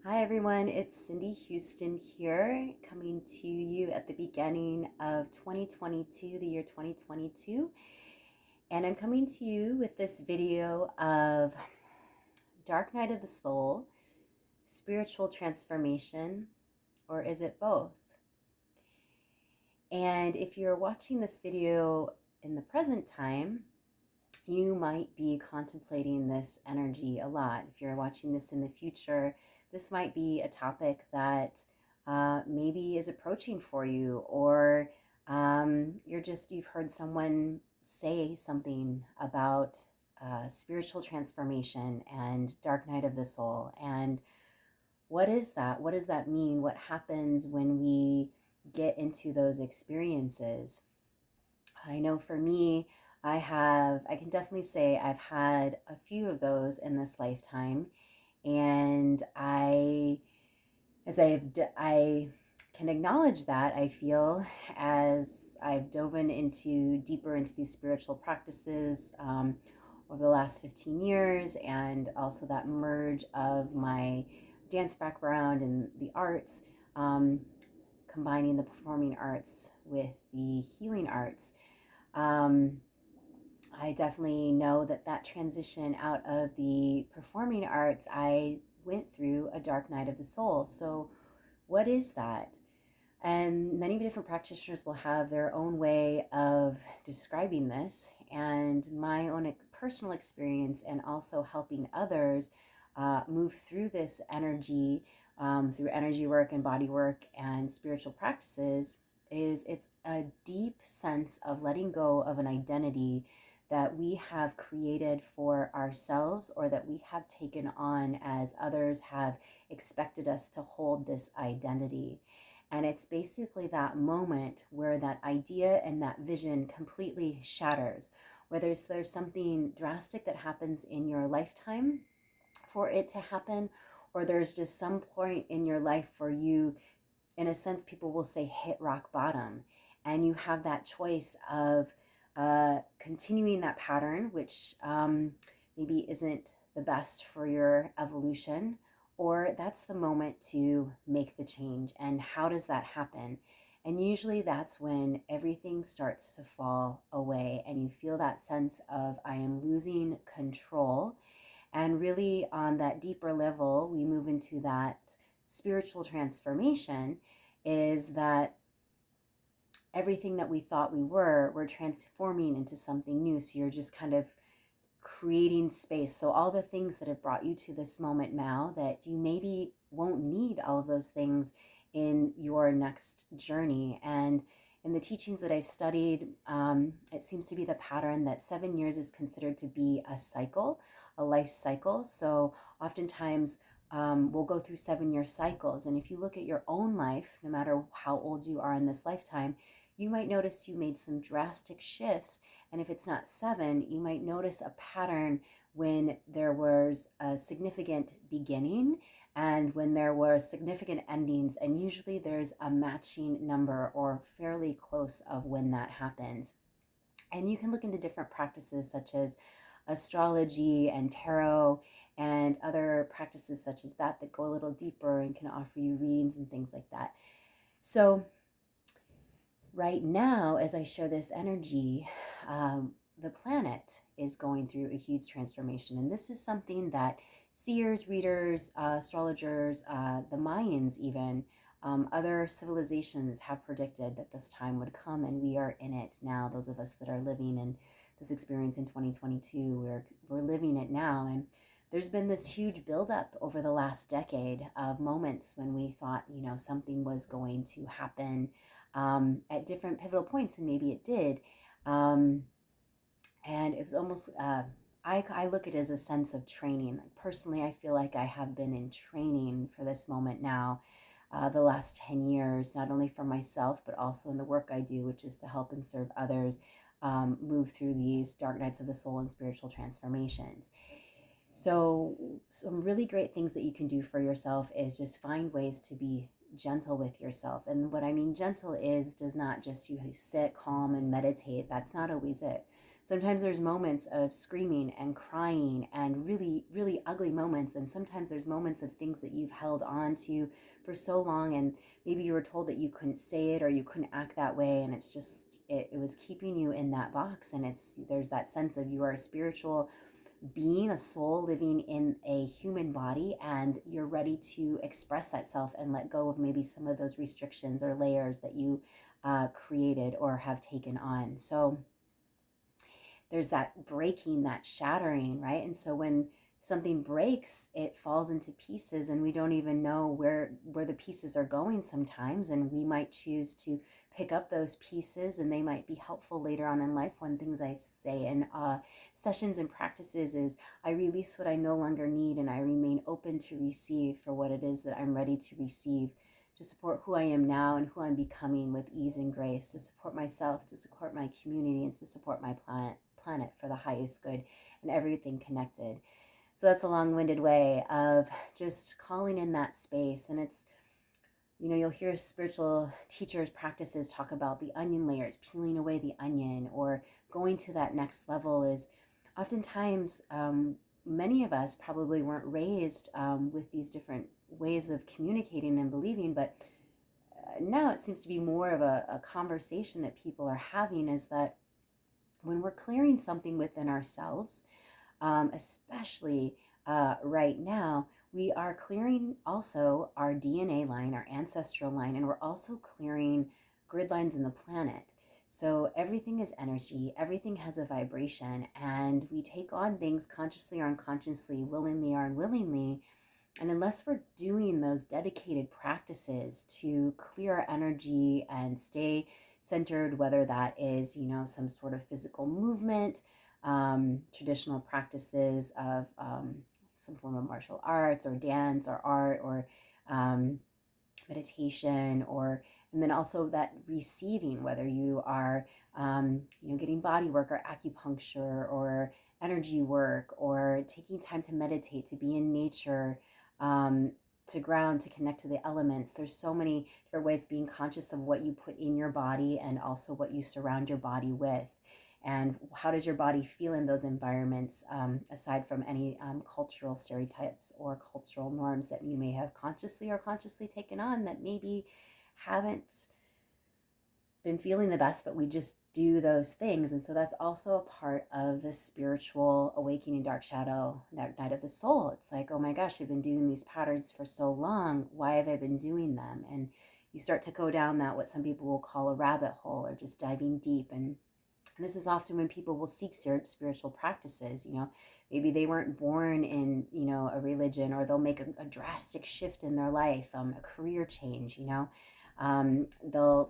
Hi everyone, it's Cindy Houston here, coming to you at the beginning of 2022, the year 2022. And I'm coming to you with this video of Dark Night of the Soul, spiritual transformation, or is it both? And if you're watching this video in the present time, you might be contemplating this energy a lot. If you're watching this in the future, this might be a topic that maybe is approaching for you, or you've heard someone say something about spiritual transformation and dark night of the soul. And what is that? What does that mean? What happens when we get into those experiences? I know for me, I can definitely say I've had a few of those in this lifetime. And I can acknowledge that, I feel, as I've dove deeper into these spiritual practices over the last 15 years, and also that merge of my dance background and the arts, um, combining the performing arts with the healing arts. Um, I definitely know that transition out of the performing arts, I went through a dark night of the soul. So, what is that? And many different practitioners will have their own way of describing this. And my own personal experience, and also helping others move through this energy, through energy work and body work and spiritual practices, is it's a deep sense of letting go of an identity that we have created for ourselves, or that we have taken on as others have expected us to hold this identity. And it's basically that moment where that idea and that vision completely shatters. Whether there's something drastic that happens in your lifetime for it to happen, or there's just some point in your life where you, in a sense, people will say, hit rock bottom. And you have that choice of continuing that pattern, which maybe isn't the best for your evolution, or that's the moment to make the change. And how does that happen? And usually that's when everything starts to fall away, and you feel that sense of, I am losing control. And really, on that deeper level, we move into that spiritual transformation, is that everything that we thought we're transforming into something new. So you're just kind of creating space. So all the things that have brought you to this moment now, that you maybe won't need all of those things in your next journey. And in the teachings that I've studied, it seems to be the pattern that 7 years is considered to be a cycle, a life cycle. So oftentimes we'll go through 7 year cycles. And if you look at your own life, no matter how old you are in this lifetime, you might notice you made some drastic shifts. And if it's not 7, you might notice a pattern when there was a significant beginning and when there were significant endings. And usually there's a matching number, or fairly close, of when that happens. And you can look into different practices such as astrology and tarot, and other practices such as that go a little deeper and can offer you readings and things like that. So right now, as I share this energy, the planet is going through a huge transformation. And this is something that seers, readers, astrologers, the Mayans even, other civilizations have predicted that this time would come, and we are in it now. Those of us that are living in this experience in 2022, we're living it now. And there's been this huge buildup over the last decade of moments when we thought, something was going to happen at different pivotal points, and maybe it did. And it was almost, I look at it as a sense of training. Personally, I feel like I have been in training for this moment now, the last 10 years, not only for myself, but also in the work I do, which is to help and serve others move through these dark nights of the soul and spiritual transformations. So some really great things that you can do for yourself is just find ways to be gentle with yourself. And what I mean gentle does not just you sit calm and meditate. That's not always it. Sometimes there's moments of screaming and crying and really, really ugly moments. And sometimes there's moments of things that you've held on to for so long, and maybe you were told that you couldn't say it or you couldn't act that way, and it's just it was keeping you in that box. And there's that sense of you are a spiritual being, a soul living in a human body, and you're ready to express that self and let go of maybe some of those restrictions or layers that you created or have taken on. So there's that breaking, that shattering, right? And so when something breaks, it falls into pieces, and we don't even know where the pieces are going sometimes. And we might choose to pick up those pieces, and they might be helpful later on in life. One things I say in sessions and practices is, I release what I no longer need, and I remain open to receive for what it is that I'm ready to receive, to support who I am now and who I'm becoming with ease and grace, to support myself, to support my community, and to support my planet for the highest good and everything connected. So that's a long-winded way of just calling in that space. And it's, you'll hear spiritual teachers, practices talk about the onion layers, peeling away the onion, or going to that next level. Is oftentimes, many of us probably weren't raised with these different ways of communicating and believing, but now it seems to be more of a conversation that people are having, is that when we're clearing something within ourselves, especially right now, we are clearing also our DNA line, our ancestral line, and we're also clearing grid lines in the planet. So everything is energy, everything has a vibration, and we take on things consciously or unconsciously, willingly or unwillingly. And unless we're doing those dedicated practices to clear our energy and stay centered, whether that is, some sort of physical movement, traditional practices of some form of martial arts or dance or art or meditation, or and then also that receiving, whether you are getting body work or acupuncture or energy work, or taking time to meditate, to be in nature, to ground, to connect to the elements. There's so many different ways, being conscious of what you put in your body and also what you surround your body with. And how does your body feel in those environments, aside from any cultural stereotypes or cultural norms that you may have consciously or consciously taken on that maybe haven't been feeling the best, but we just do those things. And so that's also a part of the spiritual awakening, dark shadow, that night of the soul. It's like, oh my gosh, I've been doing these patterns for so long. Why have I been doing them? And you start to go down that, what some people will call a rabbit hole, or just diving deep. And this is often when people will seek spiritual practices. Maybe they weren't born in, a religion, or they'll make a drastic shift in their life, a career change, they'll,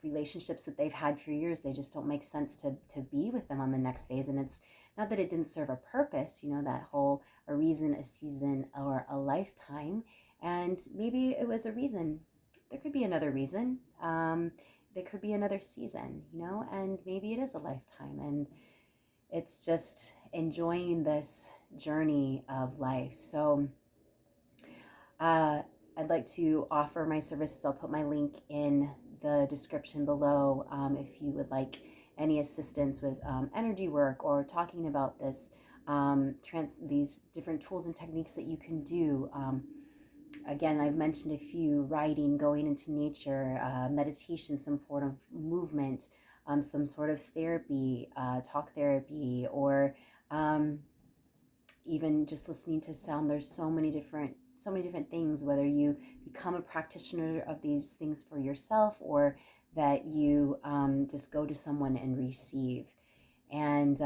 relationships that they've had for years, they just don't make sense to be with them on the next phase. And it's not that it didn't serve a purpose, that whole a reason, a season, or a lifetime. And maybe it was a reason. There could be another reason. There could be another season, and maybe it is a lifetime. And it's just enjoying this journey of life. So I'd like to offer my services. I'll put my link in the description below, if you would like any assistance with energy work, or talking about this, these different tools and techniques that you can do. Again, I've mentioned a few: writing, going into nature, meditation, some form of movement, some sort of therapy, talk therapy, or even just listening to sound. There's so many different things, whether you become a practitioner of these things for yourself, or that you just go to someone and receive. And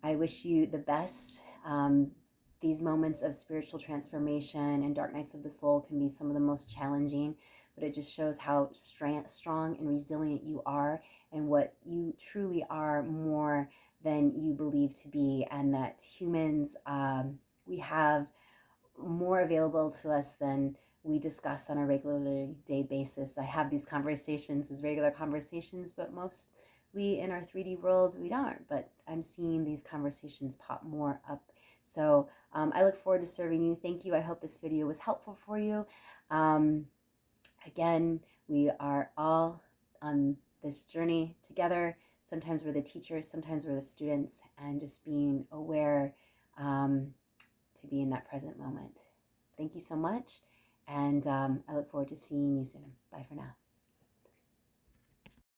I wish you the best. These moments of spiritual transformation and dark nights of the soul can be some of the most challenging, but it just shows how strong and resilient you are, and what you truly are more than you believe to be, and that humans, we have more available to us than we discuss on a regular day basis. I have these conversations as regular conversations, but mostly in our 3D world, we don't. But I'm seeing these conversations pop more up. So I look forward to serving you. Thank you. I hope this video was helpful for you. Again, we are all on this journey together. Sometimes we're the teachers, sometimes we're the students, and just being aware to be in that present moment. Thank you so much, and I look forward to seeing you soon. Bye for now.